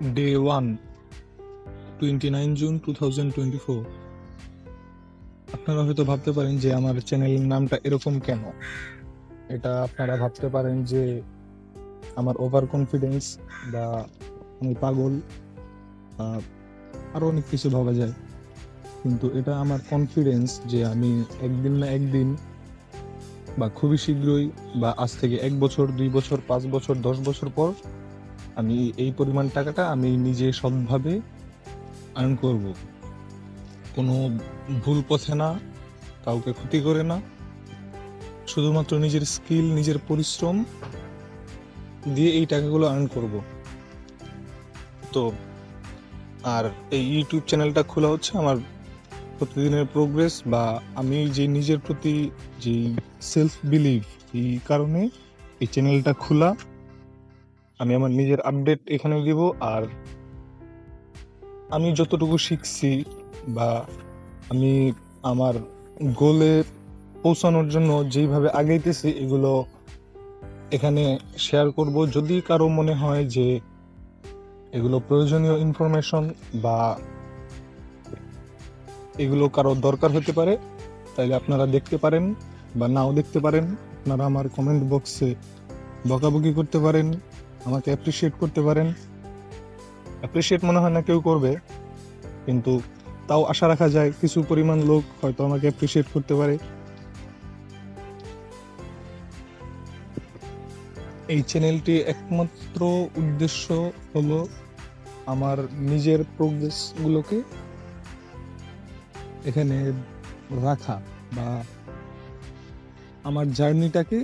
Day 1, 29 June 2024। আপনারা হয়তো ভাবতে পারেন যে আমার চ্যানেলের নামটা এরকম কেন। এটা আপনারা ভাবতে পারেন যে আমার ওভার কনফিডেন্স বা আমি পাগল, আরো অনেক কিছু ভাবা যায়, কিন্তু এটা আমার কনফিডেন্স যে আমি একদিন না একদিন বা খুবই শীঘ্রই বা আজ থেকে 1 বছর, 2 বছর, 5 বছর, 10 বছর পর আমি এই পরিমাণ টাকাটা আমি নিজে সৎভাবে আর্ন করব। কোনো ভুল পথে না, কাউকে ক্ষতি করে না, শুধুমাত্র নিজের স্কিল, নিজের পরিশ্রম দিয়ে এই টাকাগুলো আর্ন করব। তো আর এই ইউটিউব চ্যানেলটা খোলা হচ্ছে আমার প্রতিদিনের প্রোগ্রেস বা আমি যে নিজের প্রতি যে সেলফ বিলিভ, এই কারণে এই চ্যানেলটা খোলা। আমি আমার নিজের আপডেট এখানে দিব, আর আমি যতটুকু শিখছি বা আমি আমার গোলে পৌঁছানোর জন্য যেইভাবে আগাইতেছি এগুলো এখানে শেয়ার করব। যদি কারো মনে হয় যে এগুলো প্রয়োজনীয় ইনফরমেশন বা এগুলো কারো দরকার হতে পারে, তাইলে আপনারা দেখতে পারেন বা নাও দেখতে পারেন। আপনারা আমার কমেন্ট বক্সে বকাবকি করতে পারেন, আমাকে অ্যাপ্রিসিয়েট করতে পারেন। অ্যাপ্রিসিয়েট মনে হয় না কেউ করবে, কিন্তু তাও আশা রাখা যায় কিছু পরিমাণ লোক হয়তো আমাকে অ্যাপ্রিসিয়েট করতে পারে। এই চ্যানেলটি একমাত্র উদ্দেশ্য হলো আমার নিজের প্রোগ্রেসগুলোকে এখানে রাখা বা আমার জার্নিটাকে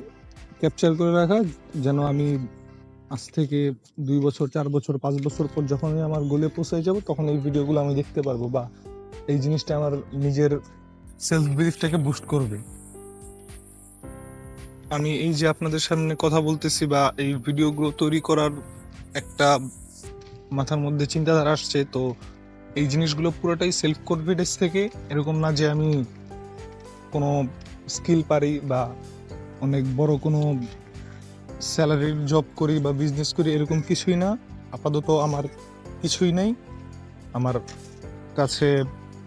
ক্যাপচার করে রাখা, যেন আমি আজ থেকে 2 বছর, 4 বছর, 5 বছর পর যখন আমি আমার গোলে পৌঁছে যাব তখন এই ভিডিওগুলো আমি দেখতে পারবো বা এই জিনিসটা আমার নিজের সেলফ বিলিফটাকে বুস্ট করবে। আমি এই যে আপনাদের সামনে কথা বলতেছি বা এই ভিডিওগুলো তৈরি করার একটা মাথার মধ্যে চিন্তাধারা আসছে, তো এই জিনিসগুলো পুরোটাই সেলফ কনফিডেন্স থেকে। এরকম না যে আমি কোনো স্কিল পারি বা অনেক বড় কোনো স্যালারির জব করি বা বিজনেস করি, এরকম কিছুই না। আপাতত আমার কিছুই নাই, আমার কাছে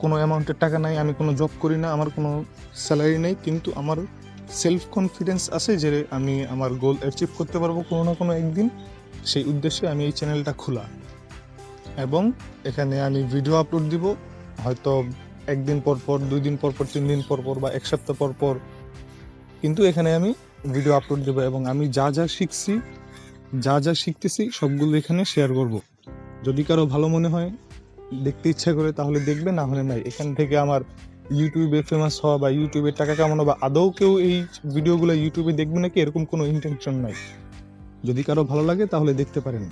কোনো অ্যামাউন্টের টাকা নাই, আমি কোনো জব করি না, আমার কোনো স্যালারি নেই, কিন্তু আমার সেলফ কনফিডেন্স আছে যে আমি আমার গোল অ্যাচিভ করতে পারবো কোনো না কোনো একদিন। সেই উদ্দেশ্যে আমি এই চ্যানেলটা খোলা, এবং এখানে আমি ভিডিও আপলোড দিব, হয়তো 1 দিন পর পর, 2 দিন পর পর, 3 দিন পর পর বা 1 সপ্তাহ পর পর, কিন্তু এখানে আমি ভিডিও আপলোড দেবো এবং আমি যা যা শিখছি, যা যা শিখতেছি সবগুলো এখানে শেয়ার করব। যদি কারো ভালো মনে হয়, দেখতে ইচ্ছা করে, তাহলে দেখবে, না হলে নাই। এখান থেকে আমার ইউটিউবে ফেমাস হওয়া বা ইউটিউবে টাকা কামানো বা আদৌ কেউ এই ভিডিওগুলো ইউটিউবে দেখবে নাকি এরকম কোনো ইন্টেনশন নাই। যদি কারো ভালো লাগে তাহলে দেখতে পারেন।